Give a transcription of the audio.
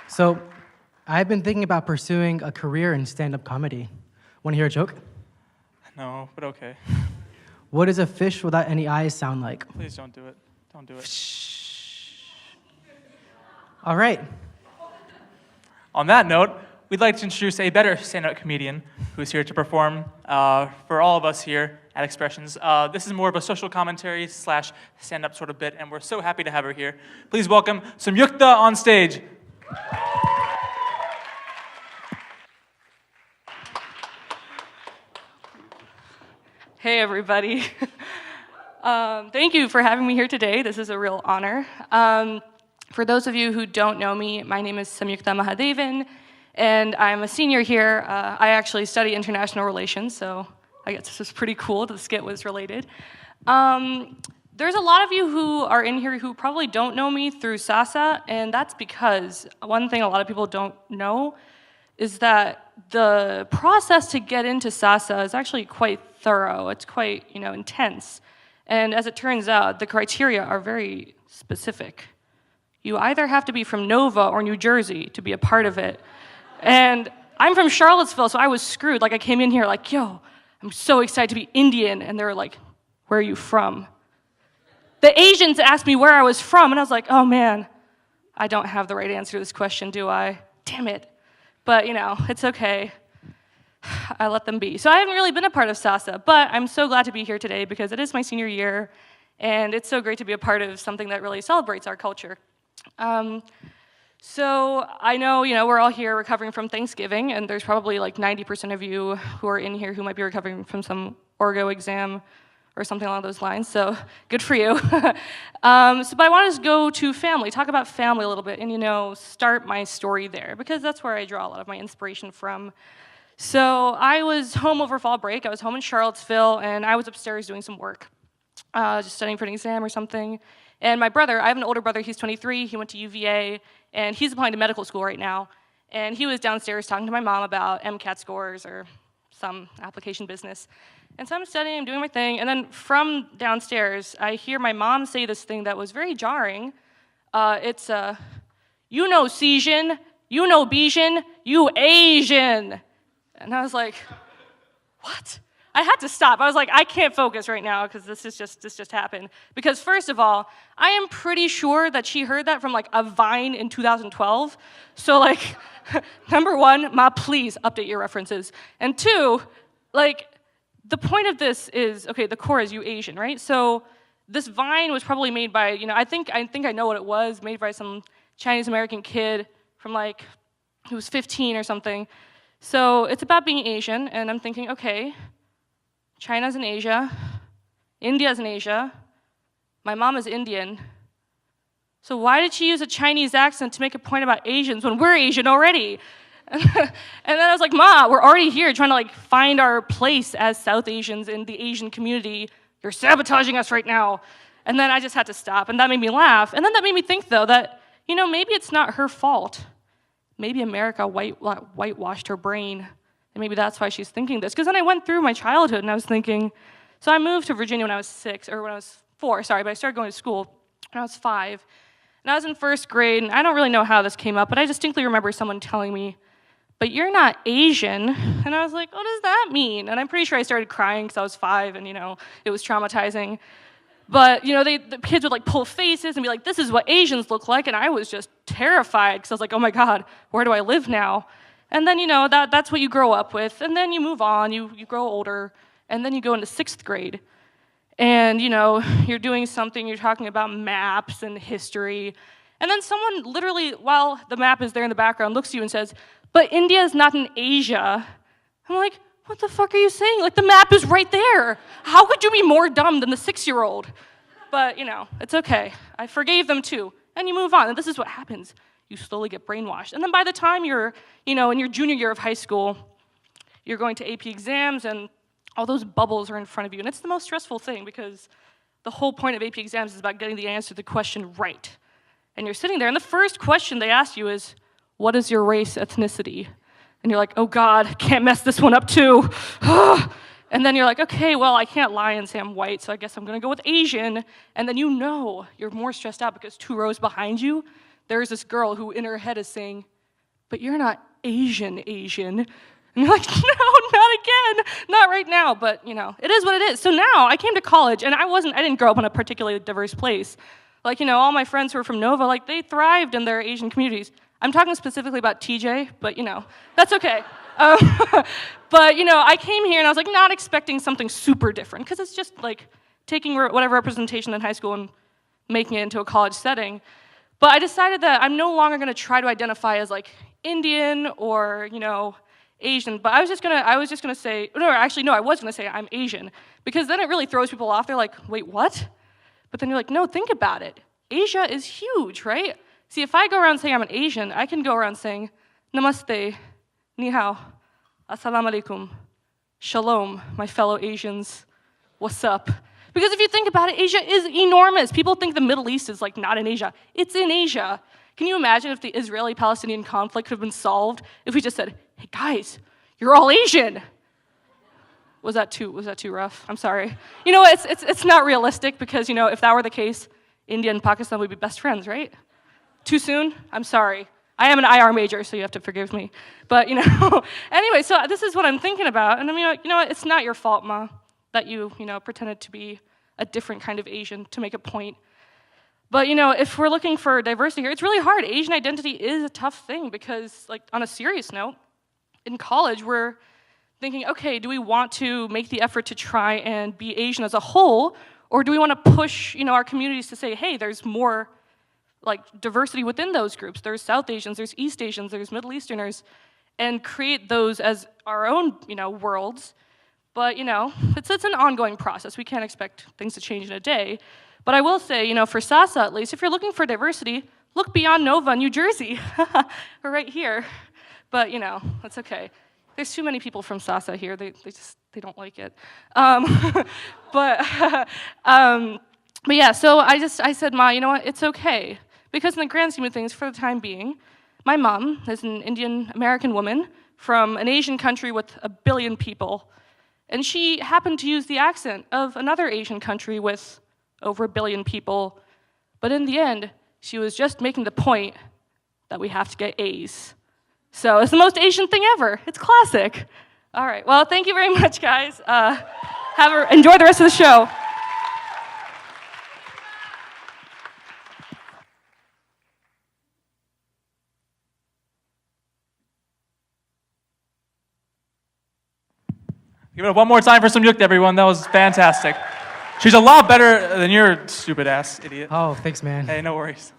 So, I've been thinking about pursuing a career in stand-up comedy. Want to hear a joke? No, but okay. What does a fish without any eyes sound like? Please don't do it. Don't do it. All right. On that note, we'd like to introduce a better stand-up comedian who's here to perform for all of us here at Expressions. This is more of a social commentary / stand-up sort of bit, and we're so happy to have her here. Please welcome Samyukta on stage. Hey, everybody. Thank you for having me here today. This is a real honor. For those of you who don't know me, my name is Samyukta Mahadevan, and I'm a senior here. I actually study international relations, so I guess this was pretty cool. The skit was related. There's a lot of you who are in here who probably don't know me through SASA, and that's because one thing a lot of people don't know is that the process to get into SASA is actually quite thorough. It's quite, intense. And as it turns out, the criteria are very specific. You either have to be from Nova or New Jersey to be a part of it. And I'm from Charlottesville, so I was screwed. Like, I came in here like, yo, I'm so excited to be Indian. And they were like, where are you from? The Asians asked me where I was from, and I was like, oh man, I don't have the right answer to this question, do I? Damn it. But, it's okay. I let them be. So I haven't really been a part of SASA, but I'm so glad to be here today because it is my senior year, and it's so great to be a part of something that really celebrates our culture. So I know, we're all here recovering from Thanksgiving, and there's probably like 90% of you who are in here who might be recovering from some orgo exam or something along those lines, so good for you. But I want to go to family, talk about family a little bit, and start my story there, because that's where I draw a lot of my inspiration from. So I was home over fall break. I was home in Charlottesville, and I was upstairs doing some work, just studying for an exam or something. And my brother, I have an older brother, he's 23, he went to UVA, and he's applying to medical school right now. And he was downstairs talking to my mom about MCAT scores or some application business. And so I'm studying, I'm doing my thing, and then from downstairs, I hear my mom say this thing that was very jarring. It's, you know Cesian, you know Bijan, you Asian. And I was like, what? I had to stop. I was like, I can't focus right now because this just happened. Because first of all, I am pretty sure that she heard that from like a Vine in 2012. So like, number one, Ma, please update your references. And two, like, the point of this is, okay, the core is you Asian, right? So this Vine was probably made by, I think I know what it was, made by some Chinese American kid from like, who was 15 or something. So it's about being Asian, and I'm thinking, okay, China's in Asia, India's in Asia, my mom is Indian, so why did she use a Chinese accent to make a point about Asians when we're Asian already? And then I was like, Ma, we're already here trying to like find our place as South Asians in the Asian community. You're sabotaging us right now. And then I just had to stop, and that made me laugh. And then that made me think, though, that, maybe it's not her fault. Maybe America whitewashed her brain, and maybe that's why she's thinking this. Because then I went through my childhood, and I was thinking, so I moved to Virginia when I was 4, but I started going to school when I was 5. And I was in first grade, and I don't really know how this came up, but I distinctly remember someone telling me, but you're not Asian. And I was like, what does that mean? And I'm pretty sure I started crying because I was 5, and, it was traumatizing. But, the kids would, like, pull faces and be like, this is what Asians look like, and I was just terrified because I was like, oh, my God, where do I live now? And then, that's what you grow up with, and then you move on, you grow older, and then you go into 6th grade. And, you're doing something, you're talking about maps and history, and then someone literally, while the map is there in the background, looks at you and says, but India is not in Asia. I'm like, what the fuck are you saying? Like, the map is right there. How could you be more dumb than the 6-year-old? But, it's okay. I forgave them too. And you move on, and this is what happens. You slowly get brainwashed. And then by the time you're, in your junior year of high school, you're going to AP exams, and all those bubbles are in front of you. And it's the most stressful thing because the whole point of AP exams is about getting the answer to the question right. And you're sitting there, and the first question they ask you is, what is your race, ethnicity? And you're like, oh God, can't mess this one up too. And then you're like, okay, well, I can't lie and say I'm white, so I guess I'm gonna go with Asian. And then you're more stressed out because 2 rows behind you, there's this girl who in her head is saying, but you're not Asian. And you're like, no, not again, not right now. But, it is what it is. So now I came to college, and I didn't grow up in a particularly diverse place. Like, all my friends who are from Nova, like, they thrived in their Asian communities. I'm talking specifically about TJ, but, that's okay. But, I came here, and I was, like, not expecting something super different, because it's just, like, taking whatever representation in high school and making it into a college setting. But I decided that I'm no longer going to try to identify as, like, Indian or, Asian, but I was just gonna say, no, actually, no, I was gonna say I'm Asian, because then it really throws people off. They're like, wait, what? But then you're like, no, think about it. Asia is huge, right? See, if I go around saying I'm an Asian, I can go around saying, namaste, ni hao, assalamu alaikum, shalom, my fellow Asians, what's up? Because if you think about it, Asia is enormous. People think the Middle East is like not in Asia. It's in Asia. Can you imagine if the Israeli-Palestinian conflict could have been solved if we just said, hey guys, you're all Asian? Was that too rough? I'm sorry. It's not realistic because, if that were the case, India and Pakistan would be best friends, right? Too soon? I'm sorry. I am an IR major, so you have to forgive me. But, anyway, so this is what I'm thinking about. And I mean, what, it's not your fault, Ma, that you, pretended to be a different kind of Asian to make a point. But, if we're looking for diversity here, it's really hard. Asian identity is a tough thing because, like, on a serious note, in college, we're thinking, okay, do we want to make the effort to try and be Asian as a whole, or do we want to push, our communities to say, hey, there's more, like, diversity within those groups. There's South Asians, there's East Asians, there's Middle Easterners, and create those as our own, worlds. But, it's an ongoing process. We can't expect things to change in a day. But I will say, for SASA at least, if you're looking for diversity, look beyond Nova, New Jersey. We're right here. But, that's okay. There's too many people from SASA here. They don't like it. But yeah, so I said, Ma, you know what? It's okay. Because in the grand scheme of things, for the time being, my mom is an Indian American woman from an Asian country with 1 billion people. And she happened to use the accent of another Asian country with over 1 billion people. But in the end, she was just making the point that we have to get A's. So it's the most Asian thing ever. It's classic. All right, well, thank you very much, guys. Enjoy the rest of the show. Give it up one more time for Samyukta, everyone. That was fantastic. She's a lot better than your stupid ass idiot. Oh, thanks, man. Hey, no worries.